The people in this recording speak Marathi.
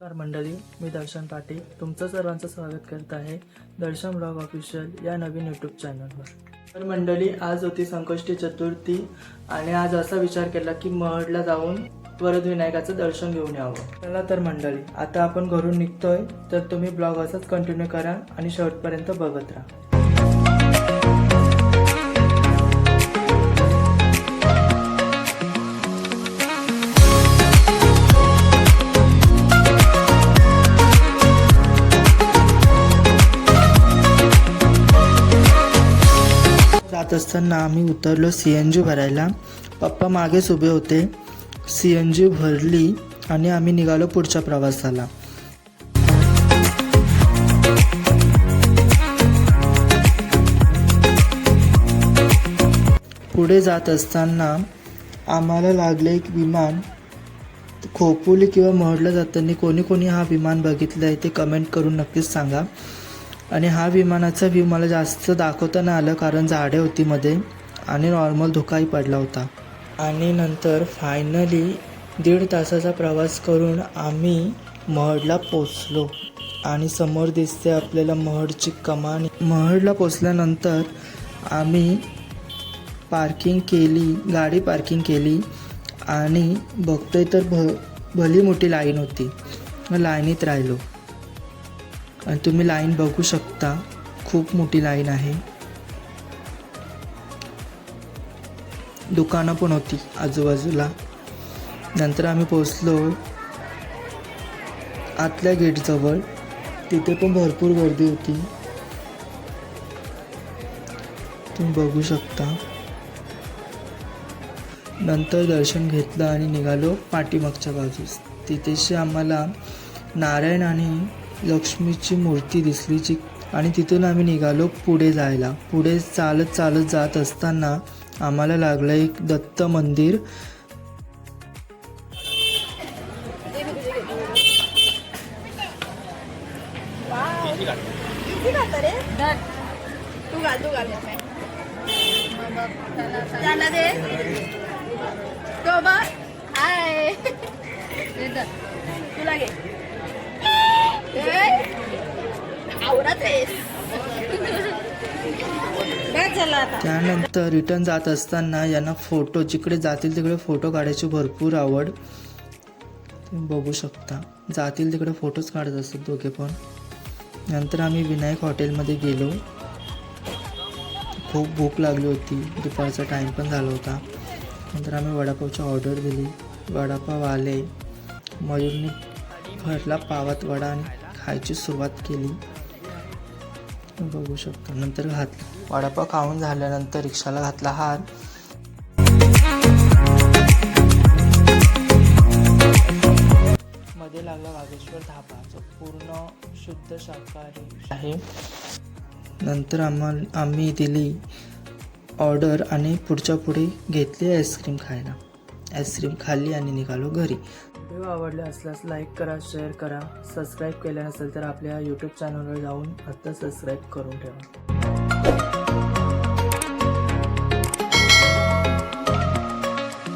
नमस्कार मंडळी, मी दर्शन पाटील तुमचं सर्वांचं स्वागत करत आहे दर्शन ब्लॉग ऑफिशियल या नवीन यूट्यूब चॅनलवर। तर मंडळी, आज होती संकष्टी चतुर्थी आणि आज असा विचार केला की महडला जाऊन वरद विनायकाचं दर्शन घेऊन यावं। चला तर मंडळी, आता आपण घरून निघतोय, तर तुम्ही ब्लॉग असाच कंटिन्यू करा आणि शेवटपर्यंत बघत राहा। जात असताना आम्ही उतरलो CNG भरायला। पप्पा मागेच उभे होते। CNG भरली आणि आम्ही निघालो पुढच्या प्रवासाला। पुढे जात असताना आम्हाला लागले एक विमान। खोपोली किंवा महडला जाताना कोणी कोणी हा विमान बघितला आहे ते कमेंट करून नक्कीच सांगा। आणि हा विमानाचा व्ह्यू मला जास्त दाखवता नाही आलं कारण झाडे होती मध्ये आणि नॉर्मल धुकाही पडला होता। आणि नंतर फायनली 1.5 तासाचा प्रवास करून आम्ही महडला पोचलो आणि समोर दिसते आपल्याला महडची कमान। महडला पोचल्यानंतर आम्ही पार्किंग केली, गाडी पार्किंग केली आणि बघतोय तर भली मोठी लाईन होती। लाईनीत राहिलो आणि तुम्ही लाईन बघू शकता, खूप मोठी लाईन आहे। दुकानं पण होती आजूबाजूला। नंतर आम्ही पोचलो आतल्या गेटजवळ, तिथे पण भरपूर गर्दी होती, तुम्ही बघू शकता। नंतर दर्शन घेतलं आणि निघालो पाठीमागच्या बाजूस। तिथेशी आम्हाला नारायण आणि लक्ष्मीची मूर्ती दिसली आणि तिथून आम्ही निघालो पुढे जायला। पुढे चालत चालत जात असताना आम्हाला लागलं एक दत्त मंदिर। त्यानंतर रिटर्न जात असताना यांना फोटो, जिकडे जातील तिकडे फोटो काढायची भरपूर आवड, तुम्ही बघू शकता। जातील तिकडे फोटोज काढत असतात दोघे पण। नंतर आम्ही विनायक हॉटेलमध्ये गेलो। खूप भूक लागली होती, दुपारचा टाईम पण झाला होता। नंतर आम्ही वडापावची ऑर्डर दिली। वडापाव आले, मयूरने भरला पावात वडा आणि खायची सुरुवात केली, बघू शकता। नंतर वडापाव खाऊन झाल्यानंतर रिक्षाला घातला हार। मध्ये लागला वागेश्वर धाबा, जो पूर्ण शुद्ध शाकाहारी आहे। नंतर आम्ही दिली ऑर्डर आणि पुढे घेतली आईस्क्रीम खायला। आईस्क्रीम खाल्ली आणि निघालो घरी। व्हिडिओ आवडले असल्यास लाईक करा, शेअर करा, सबस्क्राईब केले नसेल तर आपल्या यूट्यूब चॅनलवर जाऊन आता सबस्क्राईब करून ठेवा।